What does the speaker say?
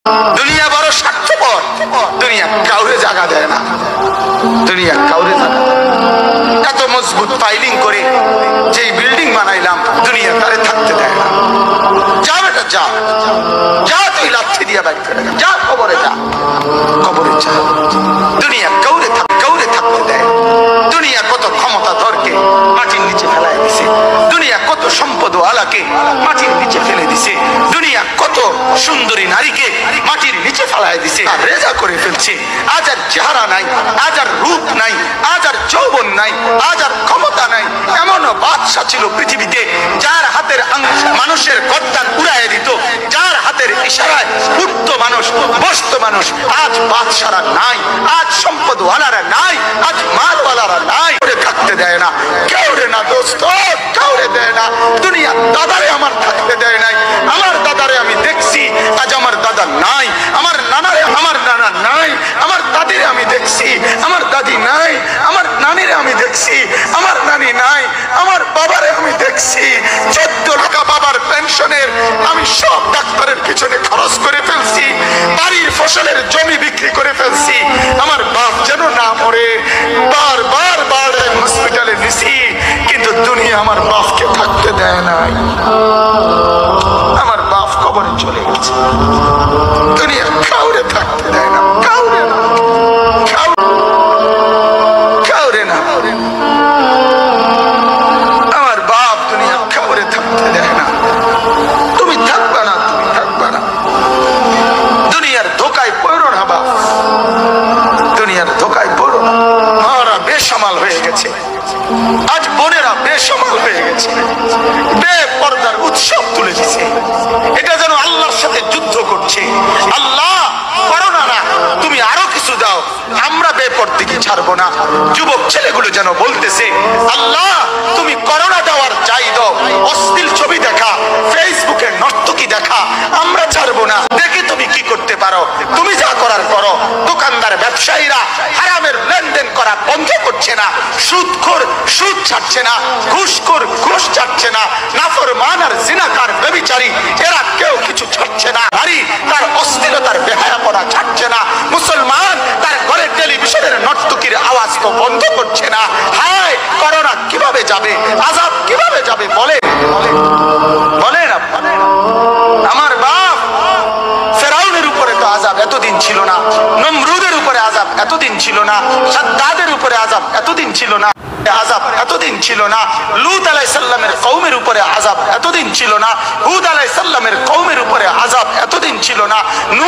দুনিয়া বড় স্বার্থপর, দুনিয়া কাউরে জায়গা দেয় না, দুনিয়া কাউরে জায়গা দেয় না। এত মজবুত ফাইলিং করে যে বিল্ডিং বানাইলাম, দুনিয়া তারে থাকতে দেয় না। যা বেটা যা, যা তুই লাথি দিয়া বাইক করে যা, কবরে যা, কবরে যা। দুনিয়া কাউরে থাকতে দেয়। দুনিয়া কত ক্ষমতা ধরকে মাটির নিচে ফেলাই দিছে, দুনিয়া কত সম্পদ আলাকে মাটির নিচে ফেলে দিছে, দুনিয়া কত সুন্দরী নারীকে মাটির নিচে ফেলাই দিছে, রেজা করে ফেলছে। আজ আর চেহারা নাই, আজ আর রূপ নাই, আজ আর যৌবন নাই, আজ আর ক্ষমতা নাই। এমন বাদশা ছিল পৃথিবীতে যার হাতের মানুষের গর্দান উড়াইয়া দিত, যার হাতের ইশারায় উঠত মানুষ, বসত মানুষ। আজ বাদশারা নাই, আজ সম্পদওয়ালারা নাই, আজ মালওয়ালারা নাই। থাকতে দেয় না কেউরে, না দোস্ত কাউরে দেয় না। দুনিয়া দাদারে আমার থাকতে দেয় নাই। আমার দাদারে আমি দেখছি, আজ আমার দাদা নাই। আমার নানারে আমার নানা নাই। আমার দাদিরে আমি দেখছি, আমার দাদি নাই। আমার নানিরে আমি দেখছি, আমার নানি নাই। আমার বাবারে আমি দেখছি। 14 টাকা বাবার পেনশনের আমি সব ডাক্তারের পিছনে খরচ করে ফেলছি, বাড়ির ফসলের জমি বিক্রি করে ফেলছি। আমার বাপ যেন না মরে বারবার হসপিটালে নিছি, কিন্তু দুনিয়া আমার বাপকে থাকতে দেয় নাই। আমার বাপ কবরে চলে গেছে, দুনিয়া কাউরে থাকতে দেয় না, কাউরে না, কাউরে না। আমার বাপ দুনিয়া কাউরে থাকতে দেয় না। তুমি থাকবা না, তুমি থাকবা না। দুনিয়ার ধোকায় পড়ো না বাপ, দুনিয়ার ধোকায় পড়ো না। মারা বেসামাল হয়ে গেছে, আজ বোনেরা বেসামাল হয়ে গেছে, বেপরদার উৎসব তুলে দিছে। এটা যেন আল্লাহর সাথে যুদ্ধ করছে। আল্লাহ করো না, তুমি আরো কিছু দাও, আমরা বেপরদিকে ছাড়বো না। যুবক ছেলেগুলো যেন বলতেছে, আল্লাহ তুমি করোনা দেওয়ার চাই দাও। অশ্লীল ছবি দেখা, ফেসবুকে নর্তকী দেখা, আমরা ছাড়বো না। দেখি তুমি কি করতে পারো, তুমি যা করার করো। দোকানদার ব্যবসায়ীরা হারামের লেনদেন করা বন্ধ করছে না, সুদখোর সুদ ছাড়ছে না, ঘুষখোর ঘুষ ছাড়ছে না, নাফরমান আর জিনাকার ব্যভিচারী এরা কেউ কিছু ছাড়ছে না। নারী তার অশ্লীলতার বেহায়াপনা ছাড়ছে না। মুসলমান তার ঘরে টেলিভিশনের নর্তকীর আওয়াজ তো বন্ধ করছে না। হায় করোনা কিভাবে যাবে, আযাব কিভাবে যাবে বলে বলে না। আমার বাপ ফেরাউনের উপরে তো আযাব এতদিন ছিল না, নমরুদের উপরে আযাব এতদিন ছিল না, সাদ্দাদের উপরে আযাব এতদিন ছিল না, আযাব এতদিন ছিল না, লূত আলাইহিস সালামের কওমের উপরে আযাব এতদিন ছিল না, হুদ আলাইহিস সালামের কওমের উপরে আযাব এতদিন ছিল না।